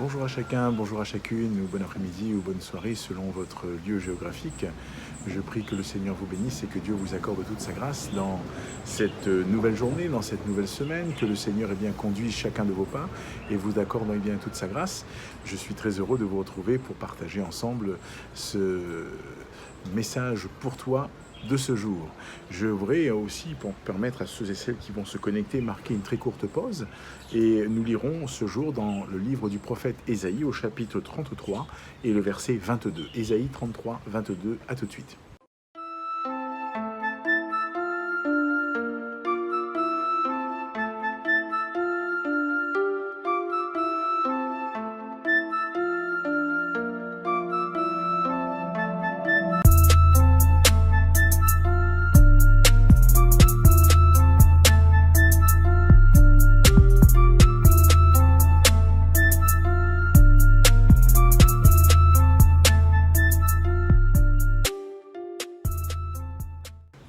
Bonjour à chacun, bonjour à chacune, ou bon après-midi ou bonne soirée selon votre lieu géographique. Je prie que le Seigneur vous bénisse et que Dieu vous accorde toute sa grâce dans cette nouvelle journée, dans cette nouvelle semaine, que le Seigneur conduise chacun de vos pas et vous accorde toute sa grâce. Je suis très heureux de vous retrouver pour partager ensemble ce message pour toi de ce jour. Je voudrais aussi, pour permettre à ceux et celles qui vont se connecter, marquer une très courte pause et nous lirons ce jour dans le livre du prophète Ésaïe au chapitre 33 et le verset 22. Ésaïe 33, 22, à tout de suite.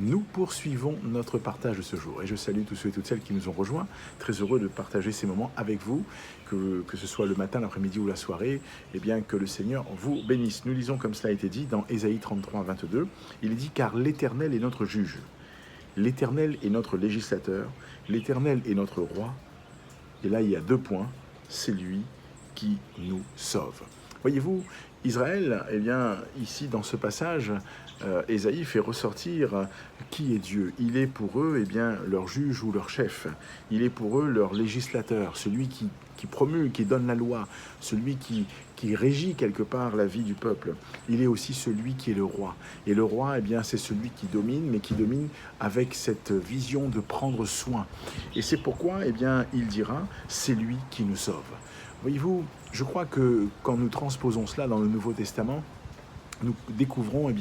Nous poursuivons notre partage de ce jour et je salue tous ceux et toutes celles qui nous ont rejoints. Très heureux de partager ces moments avec vous, que ce soit le matin, l'après-midi ou la soirée, et bien que le Seigneur vous bénisse. Nous lisons comme cela a été dit dans Ésaïe 33, 22. Il est dit « Car l'Éternel est notre juge, l'Éternel est notre législateur, l'Éternel est notre roi. » Et là, il y a 2 points, c'est lui qui nous sauve. Voyez-vous, Israël, ici dans ce passage, Ésaïe fait ressortir qui est Dieu. Il est pour eux leur juge ou leur chef. Il est pour eux leur législateur, celui qui promulgue, qui donne la loi, celui qui régit quelque part la vie du peuple. Il est aussi celui qui est le roi. Et le roi, c'est celui qui domine, mais qui domine avec cette vision de prendre soin. Et c'est pourquoi, il dira, c'est lui qui nous sauve. Voyez-vous, je crois que quand nous transposons cela dans le Nouveau Testament, nous découvrons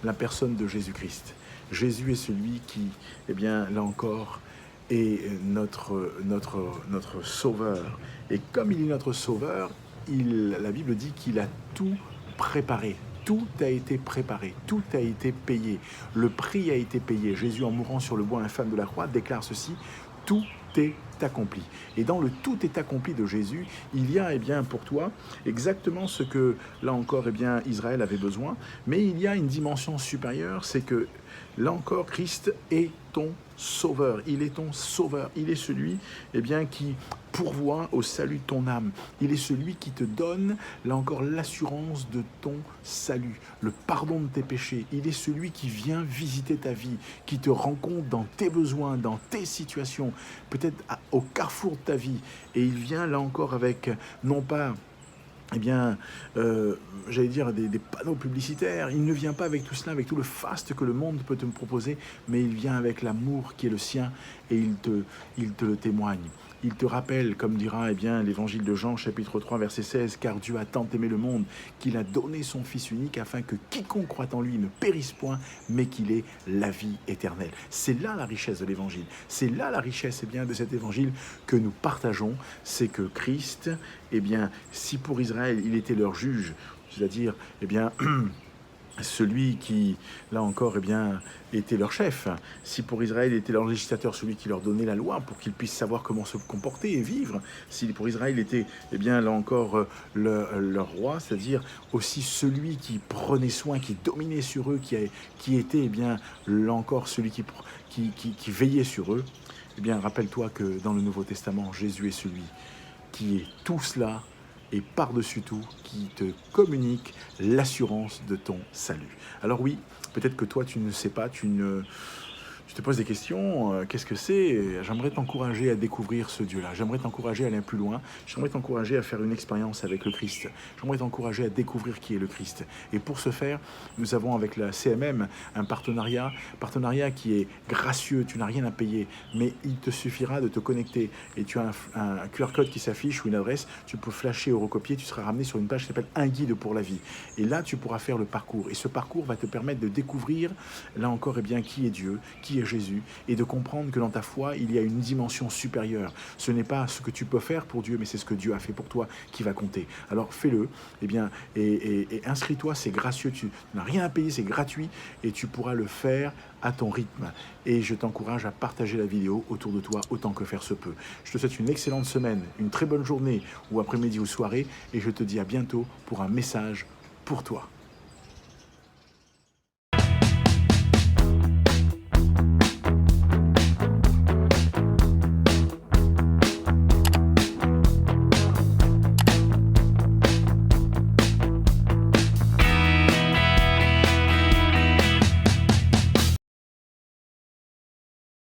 la personne de Jésus-Christ. Jésus est celui qui, là encore, est notre sauveur. Et comme il est notre sauveur, la Bible dit qu'il a tout préparé. Tout a été préparé, tout a été payé. Le prix a été payé. Jésus, en mourant sur le bois infâme de la croix, déclare ceci, tout est accompli. Et dans le tout est accompli de Jésus, il y a pour toi exactement ce que là encore Israël avait besoin, mais il y a une dimension supérieure, c'est que là encore Christ est ton sauveur, il est ton sauveur, il est celui qui pourvoit au salut de ton âme, il est celui qui te donne là encore l'assurance de ton salut, le pardon de tes péchés, il est celui qui vient visiter ta vie, qui te rencontre dans tes besoins, dans tes situations, peut-être au carrefour de ta vie, et il vient là encore avec non pas des panneaux publicitaires. Il ne vient pas avec tout cela, avec tout le faste que le monde peut te proposer, mais il vient avec l'amour qui est le sien et il te le témoigne. Il te rappelle, comme dira l'évangile de Jean, chapitre 3, verset 16, « Car Dieu a tant aimé le monde qu'il a donné son Fils unique afin que quiconque croit en lui ne périsse point, mais qu'il ait la vie éternelle. » C'est là la richesse de l'évangile. C'est là la richesse de cet évangile que nous partageons. C'est que Christ, si pour Israël, il était leur juge, c'est-à-dire, celui qui, là encore, était leur chef. Si pour Israël, il était leur législateur, celui qui leur donnait la loi pour qu'ils puissent savoir comment se comporter et vivre. Si pour Israël, il était, là encore, leur roi, c'est-à-dire aussi celui qui prenait soin, qui dominait sur eux, qui était, là encore, celui qui veillait sur eux. Rappelle-toi que dans le Nouveau Testament, Jésus est celui qui est tout cela et par-dessus tout, qui te communique l'assurance de ton salut. Alors oui, peut-être que toi, tu ne sais pas, tu te poses des questions, qu'est-ce que c'est ? J'aimerais t'encourager à découvrir ce Dieu-là, j'aimerais t'encourager à aller plus loin, j'aimerais t'encourager à faire une expérience avec le Christ, j'aimerais t'encourager à découvrir qui est le Christ. Et pour ce faire, nous avons avec la CMM un partenariat qui est gracieux, tu n'as rien à payer, mais il te suffira de te connecter et tu as un QR code qui s'affiche ou une adresse, tu peux flasher ou recopier, tu seras ramené sur une page qui s'appelle « Un guide pour la vie ». Et là, tu pourras faire le parcours. Et ce parcours va te permettre de découvrir, là encore, qui est Dieu, qui qui est Jésus et de comprendre que dans ta foi, il y a une dimension supérieure. Ce n'est pas ce que tu peux faire pour Dieu, mais c'est ce que Dieu a fait pour toi qui va compter. Alors fais-le, eh bien, et inscris-toi, c'est gracieux, tu n'as rien à payer, c'est gratuit et tu pourras le faire à ton rythme. Et je t'encourage à partager la vidéo autour de toi autant que faire se peut. Je te souhaite une excellente semaine, une très bonne journée ou après-midi ou soirée et je te dis à bientôt pour un message pour toi.